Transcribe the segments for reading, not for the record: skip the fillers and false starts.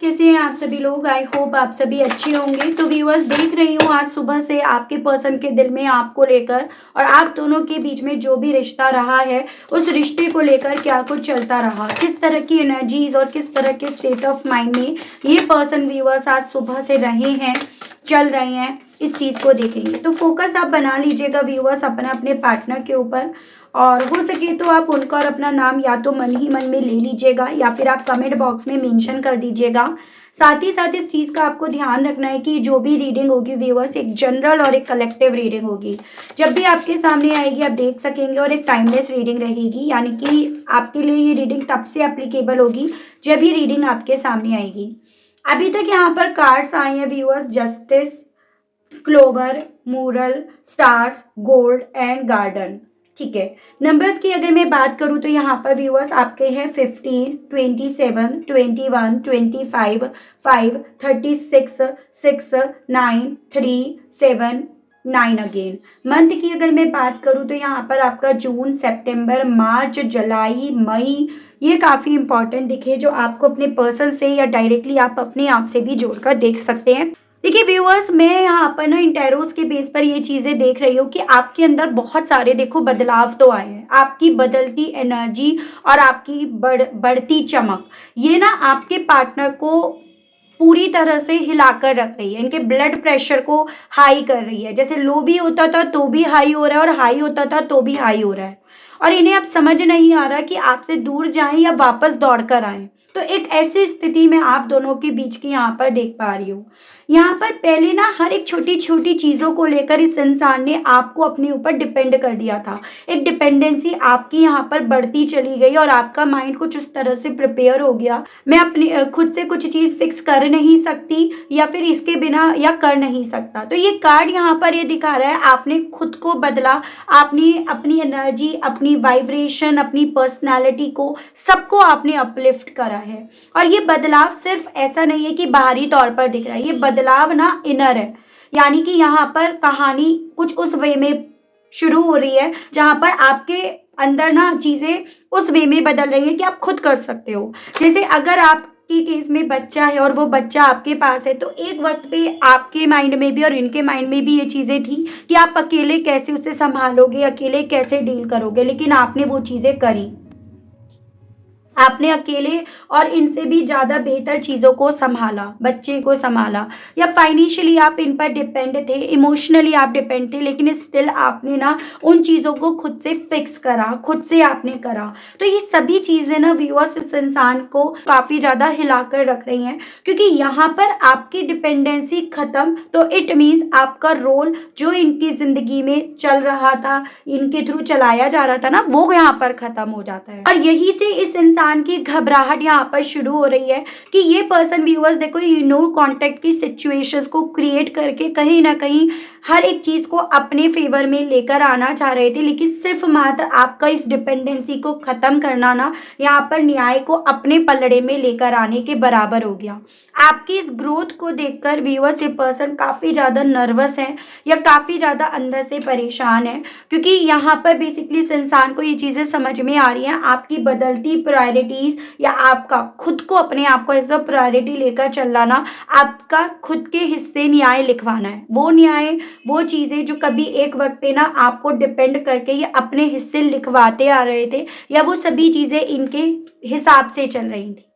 कैसे हैं आप सभी लोग? आई होप आप सभी अच्छे होंगे। तो व्यूअर्स, देख रही हूँ आज सुबह से आपके पर्सन के दिल में आपको लेकर और आप दोनों के बीच में जो भी रिश्ता रहा है उस रिश्ते को लेकर क्या कुछ चलता रहा, किस तरह की एनर्जीज और किस तरह के स्टेट ऑफ माइंड में ये पर्सन व्यूअर्स आज सुबह से रहे हैं, चल रहे हैं, इस चीज़ को देखेंगे। तो फोकस आप बना लीजिएगा व्यूअर्स अपना अपने पार्टनर के ऊपर, और हो सके तो आप उनका और अपना नाम या तो मन ही मन में ले लीजिएगा या फिर आप कमेंट बॉक्स में मेंशन कर दीजिएगा। साथ ही साथ इस चीज़ का आपको ध्यान रखना है कि जो भी रीडिंग होगी व्यूअर्स एक जनरल और एक कलेक्टिव रीडिंग होगी। जब भी आपके सामने आएगी आप देख सकेंगे, और एक टाइमलेस रीडिंग रहेगी, यानी कि आपके लिए ये रीडिंग तब से एप्लीकेबल होगी जब ये रीडिंग आपके सामने आएगी। अभी तक यहाँ पर कार्ड्स आए हैं viewers, justice, clover, mural, stars, gold and garden. ठीक है, नंबर्स की अगर मैं बात करूं तो यहाँ पर व्यूअर्स आपके हैं 15, 27, 21, 25, 5, 36, 6, 9, 3, 7, 9 अगेन। मंथ की अगर मैं बात करूं तो यहाँ पर आपका जून, सितंबर, मार्च, जुलाई, मई, ये काफ़ी इंपॉर्टेंट दिखे जो आपको अपने पर्सन से या डायरेक्टली आप अपने आप से भी जोड़कर देख सकते हैं। देखिए व्यूअर्स, मैं यहाँ पर ना इंटेरोस के बेस पर ये चीज़ें देख रही हूँ कि आपके अंदर बहुत सारे देखो बदलाव तो आए हैं। आपकी बदलती एनर्जी और आपकी बढ़ती चमक ये ना आपके पार्टनर को पूरी तरह से हिलाकर रख रही है, इनके ब्लड प्रेशर को हाई कर रही है। जैसे लो भी होता था तो भी हाई हो रहा है और हाई होता था तो भी हाई हो रहा है, और इन्हें अब समझ नहीं आ रहा कि आपसे दूर जाएं या वापस दौड़ कर आएं। तो एक ऐसी स्थिति में आप दोनों के बीच की यहाँ पर देख पा रही हूँ। यहाँ पर पहले ना हर एक छोटी छोटी चीज़ों को लेकर इस इंसान ने आपको अपने ऊपर डिपेंड कर दिया था। एक डिपेंडेंसी आपकी यहाँ पर बढ़ती चली गई और आपका माइंड कुछ उस तरह से प्रिपेयर हो गया, मैं अपनी खुद से कुछ चीज़ फिक्स कर नहीं सकती या फिर इसके बिना या कर नहीं सकता। तो ये कार्ड यहाँ पर ये दिखा रहा है आपने खुद को बदला, आपने अपनी एनर्जी, अपनी वाइब्रेशन, अपनी पर्सनैलिटी को, सबको आपने अपलिफ्ट करा है। और ये बदलाव सिर्फ ऐसा नहीं है कि बाहरी तौर पर दिख रहा है, ये बदलाव ना इनर है। यानी कि यहाँ पर कहानी कुछ उस वे में शुरू हो रही है जहाँ पर आपके अंदर ना चीज़ें उस वे में बदल रही है कि आप खुद कर सकते हो। जैसे अगर आप के केस में बच्चा है और वो बच्चा आपके पास है, तो एक वक्त पे आपके माइंड में भी और इनके माइंड में भी ये चीज़ें थी कि आप अकेले कैसे उसे संभालोगे, अकेले कैसे डील करोगे, लेकिन आपने वो चीज़ें करी। आपने अकेले और इनसे भी ज़्यादा बेहतर चीज़ों को संभाला, बच्चे को संभाला, या फाइनेंशियली आप इन पर डिपेंड थे, इमोशनली आप डिपेंड थे, लेकिन स्टिल आपने ना उन चीज़ों को खुद से फिक्स करा, खुद से आपने करा। तो ये सभी चीज़ें ना व्यूअर्स इस इंसान को काफ़ी ज़्यादा हिलाकर रख रही हैं, क्योंकि यहाँ पर आपकी डिपेंडेंसी ख़त्म, तो इट मीन्स आपका रोल जो इनकी ज़िंदगी में चल रहा था, इनके थ्रू चलाया जा रहा था ना, वो यहाँ पर ख़त्म हो जाता है। और यही से इस इंसान की घबराहट यहाँ पर शुरू हो रही है कि ये पर्सन व्यूअर्स देखो ये नो कांटेक्ट की सिचुएशंस को क्रिएट करके कहीं ना कहीं हर एक चीज को अपने फेवर में लेकर आना चाह रहे थे, लेकिन सिर्फ मात्र आपका इस डिपेंडेंसी को खत्म करना ना यहाँ पर न्याय को अपने पलड़े में लेकर आने के बराबर हो गया। आपकी इस ग्रोथ को देखकर व्यूअर्स ये पर्सन काफी ज्यादा नर्वस है या काफी ज्यादा अंदर से परेशान है, क्योंकि यहाँ पर बेसिकली इस इंसान को ये चीजें समझ में आ रही हैं, आपकी बदलती प्रायोरिटीज या आपका खुद को अपने आप को एज अ प्रायोरिटी लेकर चलना ना, आपका खुद के हिस्से न्याय लिखवाना है। वो न्याय, वो चीज़ें जो कभी एक वक्त पे ना आपको डिपेंड करके ये अपने हिस्से लिखवाते आ रहे थे, या वो सभी चीज़ें इनके हिसाब से चल रही थी।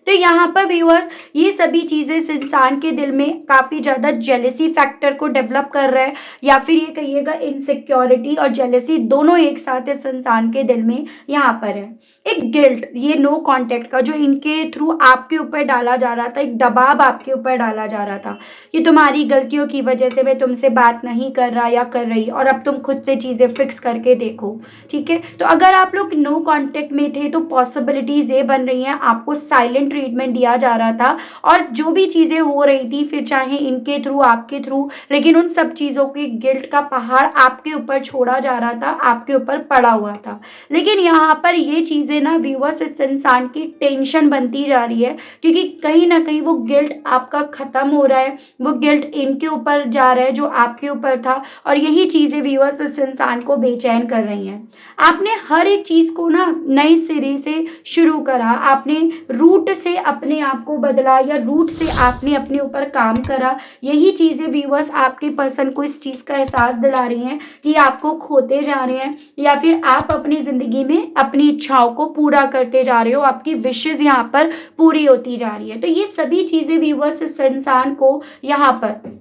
तो यहाँ पर व्यूअर्स ये सभी चीज़ें इस इंसान के दिल में काफ़ी ज़्यादा जेलसी फैक्टर को डेवलप कर रहा है, या फिर ये कहिएगा इनसिक्योरिटी और जेलसी दोनों एक साथ इस इंसान के दिल में यहाँ पर है। एक गिल्ट, ये नो कांटेक्ट का जो इनके थ्रू आपके ऊपर डाला जा रहा था, एक दबाव आपके ऊपर डाला जा रहा था कि तुम्हारी गलतियों की वजह से मैं तुमसे बात नहीं कर रहा या कर रही, और अब तुम खुद से चीज़ें फिक्स करके देखो। ठीक है, तो अगर आप लोग नो कांटेक्ट में थे तो पॉसिबिलिटीज ये बन रही हैं, आपको साइलेंट ट्रीटमेंट दिया जा रहा था, और जो भी चीज़ें हो रही थी फिर चाहे इनके थ्रू आपके थ्रू, लेकिन उन सब चीज़ों के गिल्ट का पहाड़ आपके ऊपर छोड़ा जा रहा था, आपके ऊपर पड़ा हुआ था। लेकिन यहाँ पर ये चीज़ें ना व्यूअर्स इस इंसान की टेंशन बनती जा रही है, क्योंकि कहीं ना कहीं वो गिल्ट आपका ख़त्म हो रहा है, वो गिल्ट इनके ऊपर जा रहा है जो आपके ऊपर था, और यही चीज़ें व्यूअर्स इस इंसान को बेचैन कर रही हैं। आपने हर एक चीज़ को ना नए सिरे से शुरू करा, आपने रूट से अपने आप को बदला या रूट से आपने अपने ऊपर काम करा, यही चीज़ें व्यूअर्स आपके पर्सन को इस चीज़ का एहसास दिला रही हैं कि आपको खोते जा रहे हैं या फिर आप अपनी ज़िंदगी में अपनी इच्छाओं को पूरा करते जा रहे हो, आपकी विशेज़ यहाँ पर पूरी होती जा रही है। तो ये सभी चीज़ें व्यूअर्स इस इंसान को यहाँ पर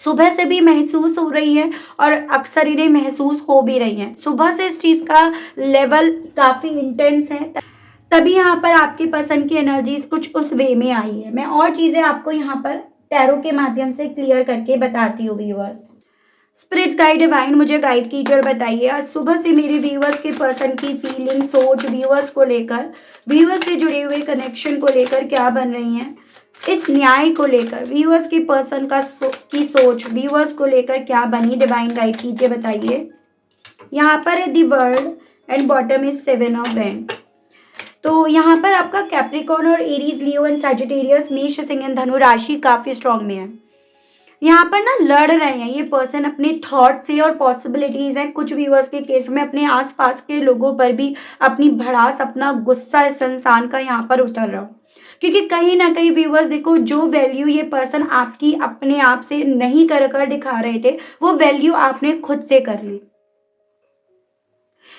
सुबह से भी महसूस हो रही है और अक्सर इन्हें महसूस हो भी रही हैं। सुबह से इस चीज़ का लेवल काफ़ी इंटेंस है, तभी यहाँ पर आपकी पसंद की एनर्जीज कुछ उस वे में आई है। मैं और चीज़ें आपको यहाँ पर टैरो के माध्यम से क्लियर करके बताती हूँ व्यूअर्स। स्पिरिट्स गाइड डिवाइन मुझे गाइड कीजिए और बताइए आज सुबह से मेरे व्यूअर्स के पर्सन की फीलिंग, सोच, व्यूअर्स को लेकर, व्यूअर्स से जुड़े हुए कनेक्शन को लेकर क्या बन रही हैं, इस न्याय को लेकर व्यूअर्स के पर्सन की सोच व्यूअर्स को लेकर क्या बनी। डिवाइन गाइड कीजिए, बताइए। यहाँ पर है the world and bottom is 7 of vends. तो यहाँ पर आपका कैप्रिकॉर्न और एरीज, लियो एंड सैजिटेरियस, मेष, सिंह एंड धनु राशि काफी स्ट्रांग में है। यहाँ पर ना लड़ रहे हैं ये पर्सन अपने थॉट से और पॉसिबिलिटीज हैं। कुछ व्यूअर्स के केस में अपने आसपास के लोगों पर भी अपनी भड़ास, अपना गुस्सा इस इंसान का यहाँ पर उतर रहा हो, क्योंकि कहीं ना कहीं व्यूअर्स देखो, जो वैल्यू ये पर्सन आपकी अपने आप से नहीं कर दिखा रहे थे, वो वैल्यू आपने खुद से कर ली।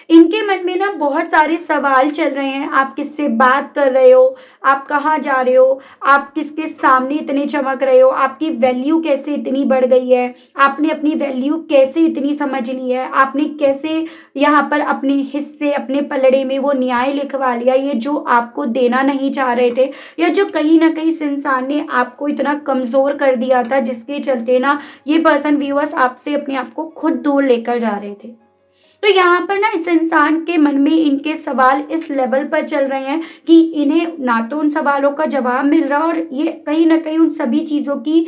इनके मन में ना बहुत सारे सवाल चल रहे हैं। आप किससे बात कर रहे हो, आप कहाँ जा रहे हो, आप किसके सामने इतने चमक रहे हो, आपकी वैल्यू कैसे इतनी बढ़ गई है, आपने अपनी वैल्यू कैसे इतनी समझ ली है, आपने कैसे यहाँ पर अपने हिस्से, अपने पलड़े में वो न्याय लिखवा लिया, ये जो आपको देना नहीं चाह रहे थे, या जो कहीं ना कहीं इस इंसान ने आपको इतना कमज़ोर कर दिया था, जिसके चलते ना ये पर्सन व्यूअर्स आपसे अपने आप को खुद दूर लेकर जा रहे थे। तो यहाँ पर ना इस इंसान के मन में इनके सवाल इस लेवल पर चल रहे हैं कि इन्हें ना तो उन सवालों का जवाब मिल रहा, और ये कहीं ना कहीं उन सभी चीज़ों की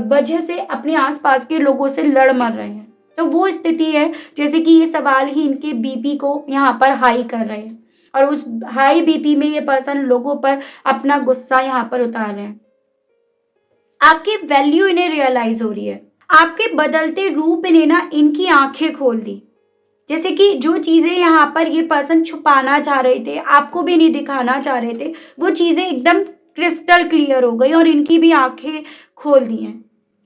वजह से अपने आसपास के लोगों से लड़ मर रहे हैं। तो वो स्थिति है जैसे कि ये सवाल ही इनके बीपी को यहाँ पर हाई कर रहे हैं, और उस हाई बीपी में ये पर्सन लोगों पर अपना गुस्सा यहाँ पर उतार रहे हैं। आपकी वैल्यू इन्हें रियलाइज हो रही है, आपके बदलते रूप ने ना इनकी आंखें खोल दी। जैसे कि जो चीज़ें यहाँ पर ये पर्सन छुपाना चाह रहे थे, आपको भी नहीं दिखाना चाह रहे थे, वो चीज़ें एकदम क्रिस्टल क्लियर हो गई और इनकी भी आंखें खोल दी हैं।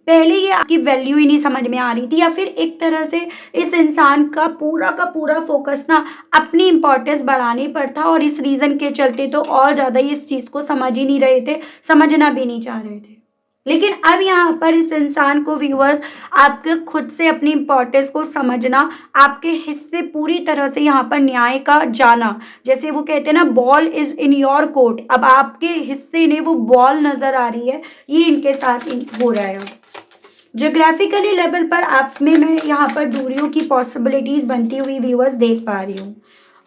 पहले ये आपकी वैल्यू ही नहीं समझ में आ रही थी, या फिर एक तरह से इस इंसान का पूरा फोकस ना अपनी इम्पोर्टेंस बढ़ाने पर था, और इस रीज़न के चलते तो और ज़्यादा ये इस चीज़ को समझ ही नहीं रहे थे, समझना भी नहीं चाह रहे थे। लेकिन अब यहाँ पर इस इंसान को व्यूअर्स आपके खुद से अपनी इम्पोर्टेंस को समझना, आपके हिस्से पूरी तरह से यहाँ पर न्याय का जाना, जैसे वो कहते हैं ना ball is in your court, अब आपके हिस्से ने वो बॉल नजर आ रही है, ये इनके साथ हो रहा है। ज्योग्राफिकली लेवल पर आप में मैं यहाँ पर दूरियों की पॉसिबिलिटीज बनती हुई व्यूअर्स देख पा रही हूँ।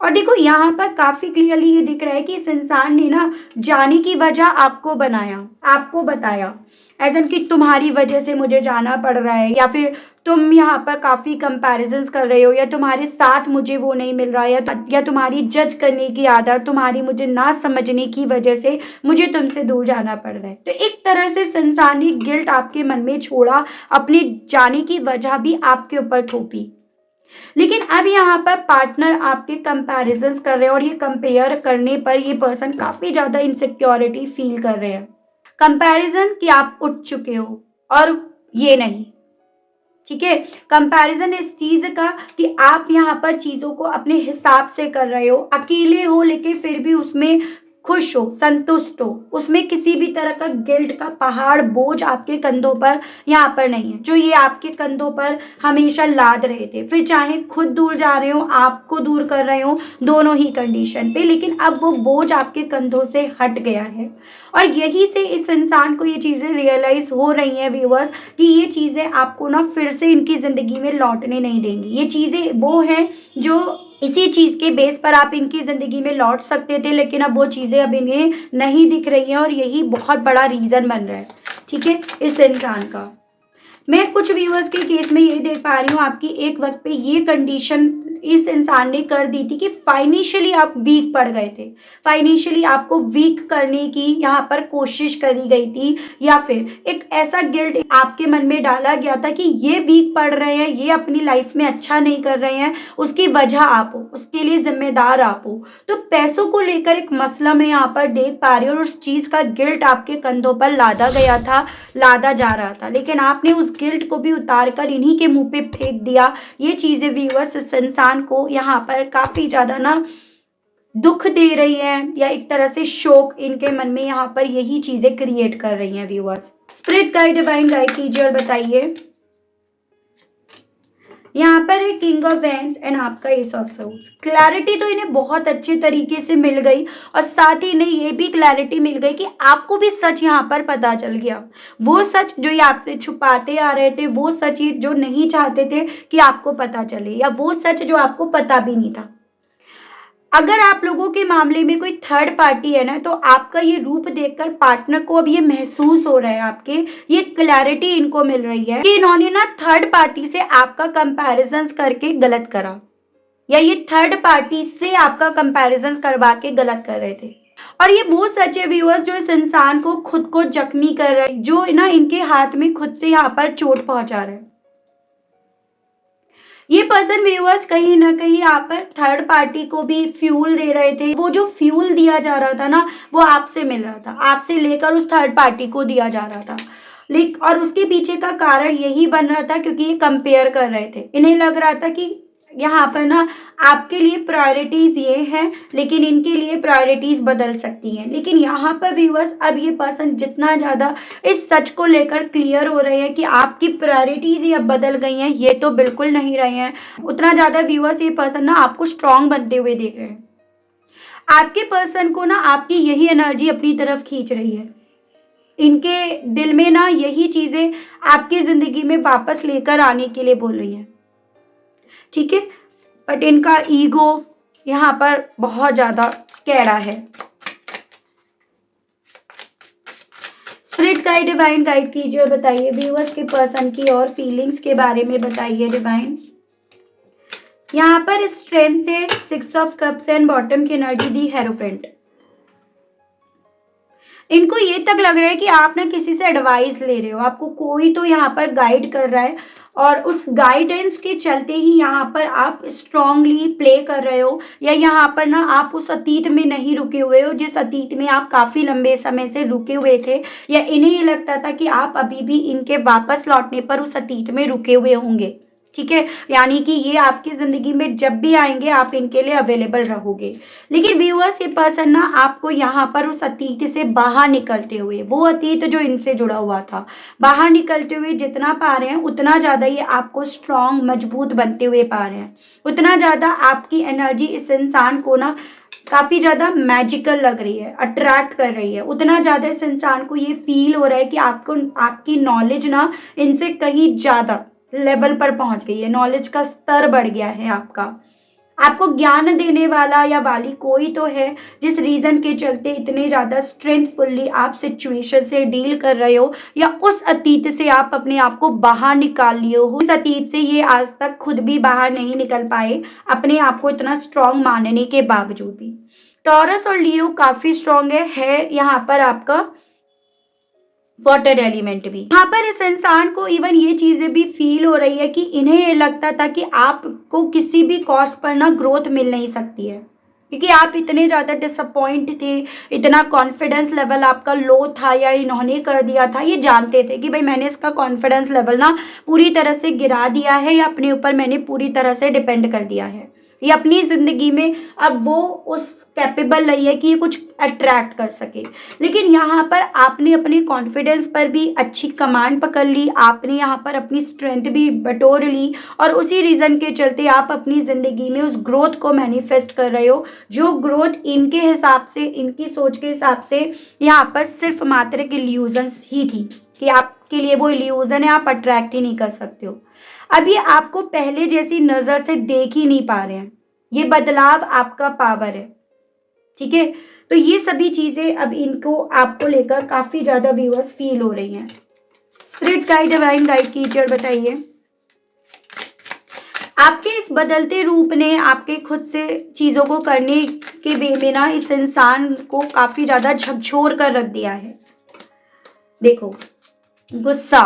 और देखो यहाँ पर काफी क्लियरली ये दिख रहा है कि इस इंसान ने ना जाने की वजह आपको बनाया, आपको बताया, एज एन कि तुम्हारी वजह से मुझे जाना पड़ रहा है, या फिर तुम यहाँ पर काफ़ी कंपैरिजंस कर रहे हो, या तुम्हारे साथ मुझे वो नहीं मिल रहा है, या तुम्हारी जज करने की आदत, तुम्हारी मुझे ना समझने की वजह से मुझे तुमसे दूर जाना पड़ रहा है। तो एक तरह से संसार ने गिल्ट आपके मन में छोड़ा, अपने जाने की वजह भी आपके ऊपर थोपी। लेकिन अब यहाँ पर पार्टनर आपके कंपैरिजंस कर रहे हैं, और ये कंपेयर करने पर ये पर्सन काफ़ी ज़्यादा इनसिक्योरिटी फील कर रहे हैं। कंपैरिजन कि आप उठ चुके हो और ये नहीं, ठीक है। कंपैरिजन इस चीज का कि आप यहाँ पर चीजों को अपने हिसाब से कर रहे हो, अकेले हो लेकिन फिर भी उसमें खुश हो, संतुष्ट हो, उसमें किसी भी तरह का गिल्ट का पहाड़, बोझ आपके कंधों पर यहाँ पर नहीं है, जो ये आपके कंधों पर हमेशा लाद रहे थे। फिर चाहे खुद दूर जा रहे हो, आपको दूर कर रहे हो, दोनों ही कंडीशन पे, लेकिन अब वो बोझ आपके कंधों से हट गया है। और यही से इस इंसान को ये चीज़ें रियलाइज हो रही हैं व्यूअर्स कि ये चीज़ें आपको ना फिर से इनकी ज़िंदगी में लौटने नहीं देंगी। ये चीज़ें वो हैं जो इसी चीज़ के बेस पर आप इनकी ज़िंदगी में लौट सकते थे, लेकिन अब वो चीज़ें अब इन्हें नहीं दिख रही हैं, और यही बहुत बड़ा रीज़न बन रहा है, ठीक है, इस इंसान का। मैं कुछ व्यूअर्स के केस में ये देख पा रही हूँ, आपकी एक वक्त पे ये कंडीशन इस इंसान ने कर दी थी कि फाइनेंशियली आप वीक पड़ गए थे, फाइनेंशियली आपको वीक करने की यहाँ पर कोशिश करी गई थी, या फिर एक ऐसा गिल्ट आपके मन में डाला गया था कि ये वीक पड़ रहे हैं, ये अपनी लाइफ में अच्छा नहीं कर रहे हैं, उसकी वजह आप हो, उसके लिए जिम्मेदार आप हो। तो पैसों को लेकर एक मसला मैं यहाँ पर देख पा रही हूँ, और उस चीज का गिल्ट आपके कंधों पर लादा गया था, लादा जा रहा था, लेकिन आपने उस गिल्ट को भी उतार कर इन्हीं के मुंह पे फेंक दिया। ये चीजें व्यूअर्स इस इंसान को यहाँ पर काफी ज्यादा ना दुख दे रही हैं, या एक तरह से शोक इनके मन में यहाँ पर यही चीजें क्रिएट कर रही हैं। Viewers, spirit guide, divine guide कीजिए और बताइए। यहाँ पर है किंग ऑफ वैंड्स एंड आपका एस ऑफ सोर्ड्स। क्लैरिटी तो इन्हें बहुत अच्छे तरीके से मिल गई, और साथ ही इन्हें ये भी क्लैरिटी मिल गई कि आपको भी सच यहाँ पर पता चल गया। वो सच जो ये आपसे छुपाते आ रहे थे, वो सच ये जो नहीं चाहते थे कि आपको पता चले, या वो सच जो आपको पता भी नहीं था। अगर आप लोगों के मामले में कोई थर्ड पार्टी है ना, तो आपका ये रूप देखकर पार्टनर को अब ये महसूस हो रहा है, आपके ये क्लैरिटी इनको मिल रही है कि इन्होंने ना थर्ड पार्टी से आपका कंपैरिजन करके गलत करा, या ये थर्ड पार्टी से आपका कंपैरिजन करवा के गलत कर रहे थे। और ये वो सच है व्यूअर्स जो इस इंसान को खुद को जख्मी कर रहा है, जो ना इनके हाथ में खुद से यहाँ पर चोट पहुंचा रहा है। ये पर्सन व्यूअर्स कहीं ना कहीं यहाँ पर थर्ड पार्टी को भी फ्यूल दे रहे थे। वो जो फ्यूल दिया जा रहा था ना, वो आपसे मिल रहा था, आपसे लेकर उस थर्ड पार्टी को दिया जा रहा था। लेकिन और उसके पीछे का कारण यही बन रहा था क्योंकि ये कंपेयर कर रहे थे। इन्हें लग रहा था कि यहाँ पर ना आपके लिए प्रायोरिटीज ये हैं, लेकिन इनके लिए प्रायोरिटीज बदल सकती हैं। लेकिन यहाँ पर व्यूअर्स अब ये पर्सन जितना ज़्यादा इस सच को लेकर क्लियर हो रहे हैं कि आपकी प्रायोरिटीज ही अब बदल गई हैं, ये तो बिल्कुल नहीं रहे हैं, उतना ज़्यादा व्यूअर्स ये पर्सन ना आपको स्ट्रांग बनते हुए देख रहे हैं। आपके पर्सन को ना आपकी यही एनर्जी अपनी तरफ खींच रही है। इनके दिल में ना यही चीज़ें आपकी ज़िंदगी में वापस लेकर आने के लिए बोल रही हैं, ठीक है। बट इनका ईगो यहाँ पर बहुत ज्यादा कैड़ा है। स्पिरिट गाइड, डिवाइन गाइड कीजिए और बताइए व्यूअर्स के पर्सन की और फीलिंग्स के बारे में बताइए डिवाइन। यहाँ पर स्ट्रेंथ है, 6 ऑफ कप्स एंड बॉटम की एनर्जी दी हेरोफेंट। इनको ये तक लग रहा है कि आप ना किसी से एडवाइस ले रहे हो, आपको कोई तो यहाँ पर गाइड कर रहा है, और उस गाइडेंस के चलते ही यहाँ पर आप स्ट्रांगली प्ले कर रहे हो, या यहाँ पर ना आप उस अतीत में नहीं रुके हुए हो जिस अतीत में आप काफ़ी लंबे समय से रुके हुए थे, या इन्हें ये लगता था कि आप अभी भी इनके वापस लौटने पर उस अतीत में रुके हुए होंगे, ठीक है। यानी कि ये आपकी ज़िंदगी में जब भी आएंगे आप इनके लिए अवेलेबल रहोगे। लेकिन व्यूअर्स ये पर्सन ना आपको यहाँ पर उस अतीत से बाहर निकलते हुए, वो अतीत जो इनसे जुड़ा हुआ था, बाहर निकलते हुए जितना पा रहे हैं उतना ज़्यादा ये आपको स्ट्रांग, मजबूत बनते हुए पा रहे हैं। उतना ज़्यादा आपकी एनर्जी इस इंसान को ना काफ़ी ज़्यादा मैजिकल लग रही है, अट्रैक्ट कर रही है। उतना ज़्यादा इस इंसान को ये फील हो रहा है कि आपको आपकी नॉलेज ना इनसे कहीं ज़्यादा लेवल पर पहुंच गई है, नॉलेज का स्तर बढ़ गया है आपका। आपको ज्ञान देने वाला या वाली कोई तो है जिस रीजन के चलते इतने ज्यादा स्ट्रेंथफुल्ली आप सिचुएशन से डील कर रहे हो, या उस अतीत से आप अपने आप को बाहर निकाल लिए हो। इस अतीत से ये आज तक खुद भी बाहर नहीं निकल पाए, अपने आप को इतना स्ट्रांग मानने के बावजूद भी। टॉरस और लियो काफी स्ट्रांग है यहाँ पर आपका वाटर एलिमेंट भी। यहाँ पर इस इंसान को इवन ये चीजें भी फील हो रही है कि इन्हें ये लगता था कि आपको किसी भी कॉस्ट पर ना ग्रोथ मिल नहीं सकती है, क्योंकि आप इतने ज़्यादा डिसअपॉइंट थे, इतना कॉन्फिडेंस लेवल आपका लो था, या इन्होंने कर दिया था। ये जानते थे कि भाई मैंने इसका कॉन्फिडेंस लेवल ना पूरी तरह से गिरा दिया है, या अपने ऊपर मैंने पूरी तरह से डिपेंड कर दिया है, ये अपनी ज़िंदगी में अब वो उस कैपेबल नहीं है कि ये कुछ अट्रैक्ट कर सके। लेकिन यहाँ पर आपने अपने कॉन्फिडेंस पर भी अच्छी कमांड पकड़ ली, आपने यहाँ पर अपनी स्ट्रेंथ भी बटोर ली, और उसी रीज़न के चलते आप अपनी ज़िंदगी में उस ग्रोथ को मैनिफेस्ट कर रहे हो, जो ग्रोथ इनके हिसाब से, इनकी सोच के हिसाब से यहाँ पर सिर्फ मात्र एक इल्यूजन्स ही थी, कि आपके लिए वो इल्यूजन है, आप अट्रैक्ट ही नहीं कर सकते हो। अब ये आपको पहले जैसी नज़र से देख ही नहीं पा रहे हैं, ये बदलाव आपका पावर है, ठीक है। तो ये सभी चीजें अब इनको आपको लेकर काफी ज्यादा व्यूअर्स फील हो रही हैं। स्पिरिट्स गाइड डिवाइन गाइड कीजिए और बताइए आपके इस बदलते रूप ने आपके खुद से चीज़ों को करने के वे में ना इस इंसान को काफ़ी ज़्यादा झकझोर कर रख दिया है। देखो, गुस्सा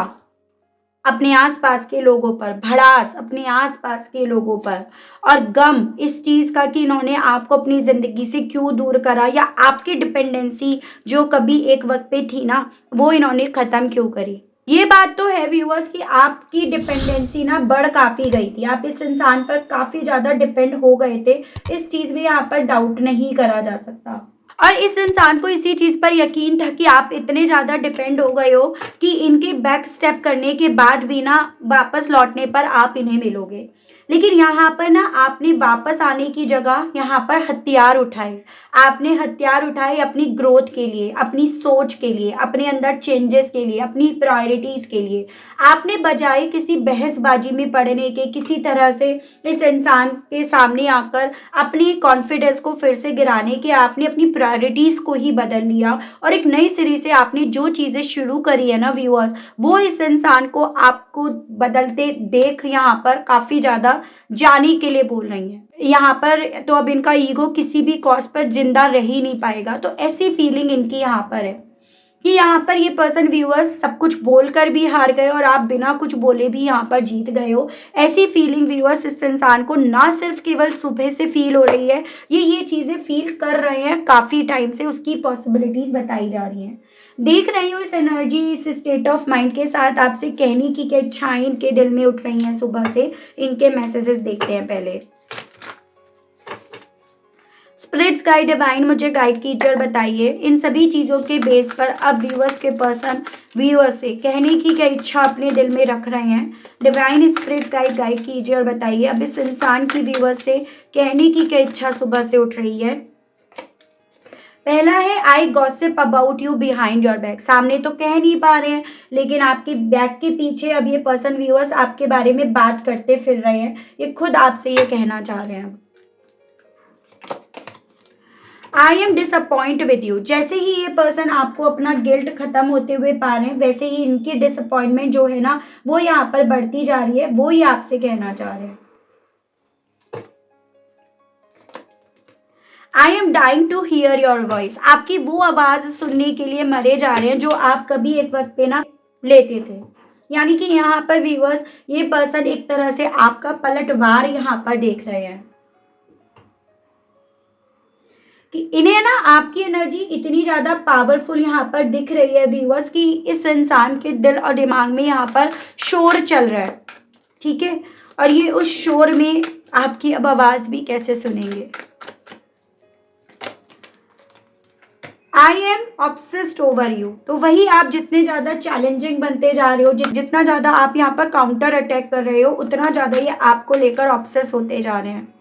अपने आसपास के लोगों पर, भड़ास अपने आसपास के लोगों पर और गम इस चीज़ का कि इन्होंने आपको अपनी ज़िंदगी से क्यों दूर करा या आपकी डिपेंडेंसी जो कभी एक वक्त पे थी ना, वो इन्होंने ख़त्म क्यों करी। ये बात तो है व्यूअर्स कि आपकी डिपेंडेंसी ना बढ़ काफ़ी गई थी। आप इस इंसान पर काफ़ी ज़्यादा डिपेंड हो गए थे। इस चीज़ में यहाँ पर डाउट नहीं करा जा सकता। और इस इंसान को इसी चीज़ पर यकीन था कि आप इतने ज़्यादा डिपेंड हो गए हो कि इनके बैक स्टेप करने के बाद भी ना वापस लौटने पर आप इन्हें मिलोगे। लेकिन यहाँ पर ना आपने वापस आने की जगह यहाँ पर हथियार उठाए। आपने हथियार उठाए अपनी ग्रोथ के लिए, अपनी सोच के लिए, अपने अंदर चेंजेस के लिए, अपनी प्रायोरिटीज़ के लिए। आपने बजाय किसी बहसबाजी में पड़ने के, किसी तरह से इस इंसान के सामने आकर अपने कॉन्फिडेंस को फिर से गिराने के, आपने अपनी प्रायोरिटीज़ को ही बदल लिया और एक नई सिरे से आपने जो चीज़ें शुरू करी है ना व्यूअर्स, वो इस इंसान को आपको बदलते देख यहाँ पर काफ़ी ज़्यादा जाने के लिए बोल रही हैं। यहाँ पर तो अब इनका ईगो किसी भी कॉस्ट पर जिंदा रह ही नहीं पाएगा। तो ऐसी फीलिंग इनकी यहाँ पर है कि यहाँ पर ये पर्सन व्यूअर्स सब कुछ बोलकर भी हार गए और आप बिना कुछ बोले भी यहाँ पर जीत गए हो। ऐसी फीलिंग व्यूअर्स इस इंसान को ना सिर्फ केवल सुबह से फील हो रही है, ये चीज़ें फील कर रहे हैं काफ़ी टाइम से, उसकी पॉसिबिलिटीज़ बताई जा रही हैं। देख रही हूँ इस एनर्जी, इस स्टेट ऑफ माइंड के साथ आपसे कहने की क्या इच्छाएं इनके दिल में उठ रही हैं सुबह से। इनके मैसेजेस देखते हैं पहले। स्पिरिट्स गाइड डिवाइन मुझे गाइड कीजिए और बताइए इन सभी चीज़ों के बेस पर अब व्यूअर्स के पर्सन व्यूअर्स से कहने की क्या इच्छा अपने दिल में रख रहे हैं। डिवाइन स्पिरिट्स गाइड कीजिए और बताइए अब इस इंसान की व्यूअर्स से कहने की क्या इच्छा सुबह से उठ रही है। पहला है I gossip about you behind your back. सामने तो कह नहीं पा रहे हैं लेकिन आपके बैक के पीछे अब ये पर्सन व्यूअर्स आपके बारे में बात करते फिर रहे हैं। ये खुद आपसे ये कहना चाह रहे हैं I M disappoint with you. जैसे ही ये पर्सन आपको अपना गिल्ट खत्म होते हुए पा रहे हैं वैसे ही इनकी डिसअपॉइंटमेंट जो है ना वो यहाँ पर बढ़ती जा रही है। वो ही आपसे कहना चाह रहे हैं I am dying to hear your voice. आपकी वो आवाज़ सुनने के लिए मरे जा रहे हैं जो आप कभी एक वक्त पे ना लेते थे। यानी कि यहाँ पर व्यूअर्स ये पर्सन एक तरह से आपका पलटवार यहाँ पर देख रहे हैं कि इन्हें ना आपकी एनर्जी इतनी ज़्यादा पावरफुल यहाँ पर दिख रही है व्यूअर्स कि इस इंसान के दिल और दिमाग में यहाँ पर शोर चल रहा है। ठीक है, और ये उस शोर में आपकी अब आवाज़ भी कैसे सुनेंगे। I am obsessed over you. तो वही आप जितने ज़्यादा चैलेंजिंग बनते जा रहे हो, जितना ज़्यादा आप यहाँ पर काउंटर अटैक कर रहे हो उतना ज़्यादा ये आपको लेकर ऑब्सेस होते जा रहे हैं।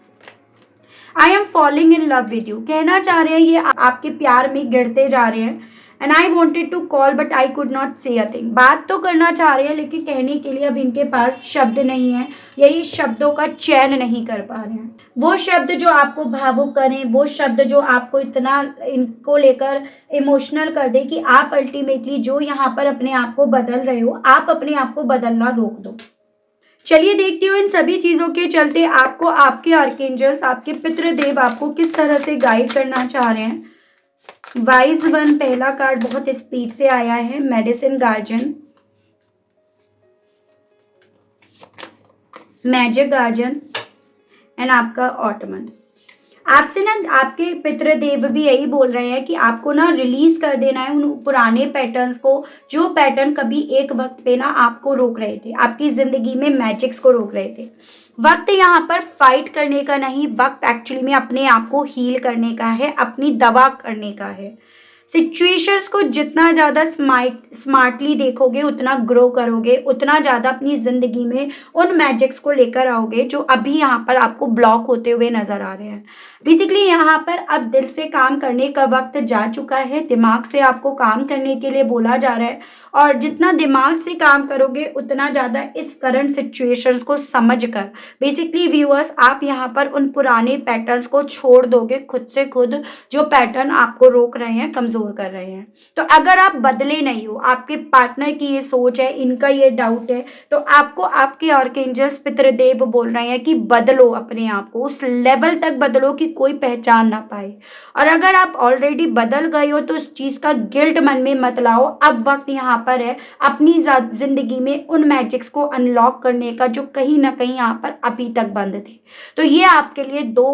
I M falling in love with you. कहना चाह रहे हैं ये आपके प्यार में गिरते जा रहे हैं। And I wanted to call but I could not say a thing. बात तो करना चाह रहे हैं लेकिन कहने के लिए अब इनके पास शब्द नहीं है, यही शब्दों का चयन नहीं कर पा रहे हैं। वो शब्द जो आपको भावुक करें, वो शब्द जो आपको इतना इनको लेकर इमोशनल कर दे कि आप अल्टीमेटली जो यहाँ पर अपने आप को बदल रहे हो आप अपने आप को बदलना रोक दो। चलिए देखती हूँ इन सभी चीज़ों के चलते आपको आपके आर्कएंजल्स, आपके पितृदेव आपको किस तरह से गाइड करना चाह रहे हैं। वाइज वन पहला कार्ड बहुत स्पीड से आया है, medicine guardian, magic guardian and आपका ऑटमन। आपसे ना आपके पितृदेव भी यही बोल रहे हैं कि आपको ना रिलीज कर देना है उन पुराने पैटर्न्स को जो पैटर्न कभी एक वक्त पे ना आपको रोक रहे थे, आपकी जिंदगी में मैजिक्स को रोक रहे थे। वक्त यहाँ पर फाइट करने का नहीं, वक्त एक्चुअली में अपने आप को हील करने का है, अपनी दवा करने का है। सिचुएशंस को जितना ज़्यादा स्मार्टली देखोगे उतना ग्रो करोगे, उतना ज़्यादा अपनी ज़िंदगी में उन मैजिक्स को लेकर आओगे जो अभी यहाँ पर आपको ब्लॉक होते हुए नज़र आ रहे हैं। बेसिकली यहाँ पर अब दिल से काम करने का वक्त जा चुका है, दिमाग से आपको काम करने के लिए बोला जा रहा है और जितना दिमाग से काम करोगे उतना ज़्यादा इस करंट सिचुएशंस को समझकर बेसिकली व्यूअर्स आप यहाँ पर उन पुराने पैटर्न्स को छोड़ दोगे खुद से खुद, जो पैटर्न आपको रोक रहे हैं, कमज़ोर कर रहे हैं। तो अगर आप बदले नहीं हो, आपके पार्टनर की ये सोच है, इनका ये डाउट है, तो आपको आपके आर्कएंजल्स पितृदेव बोल रहे हैं कि बदलो अपने आप को, उस लेवल तक बदलो कि कोई पहचान ना पाए। और अगर आप ऑलरेडी बदल गए हो तो उस चीज़ का गिल्ट मन में मत लाओ। अब वक्त यहाँ पर है अपनी ज़िंदगी में उन मैजिक्स को अनलॉक करने का जो कहीं न कहीं यहाँ पर अभी तक बंद थे। तो ये आपके लिए 2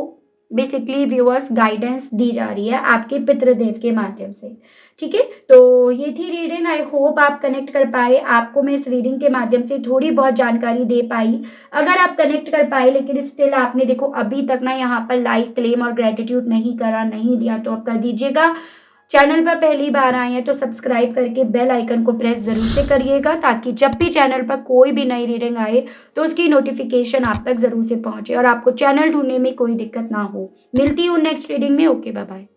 बेसिकली व्यूअर्स गाइडेंस दी जा रही है आपके पितृदेव के माध्यम से। ठीक है? तो ये थी रीडिंग, आई होप आप कनेक्ट कर पाए, आपको मैं इस रीडिंग के माध्यम से थोड़ी बहुत जानकारी दे पाई। अगर आप कनेक्ट कर पाए लेकिन स्टिल आपने देखो अभी तक ना यहाँ पर लाइक, क्लेम और ग्रेटिट्यूड नहीं करा, नहीं दिया तो आप कर दीजिएगा। चैनल पर पहली बार आए हैं तो सब्सक्राइब करके बेल आइकन को प्रेस ज़रूर से करिएगा ताकि जब भी चैनल पर कोई भी नई रीडिंग आए तो उसकी नोटिफिकेशन आप तक ज़रूर से पहुंचे और आपको चैनल ढूंढने में कोई दिक्कत ना हो। मिलती हूँ नेक्स्ट रीडिंग में। Okay, bye bye.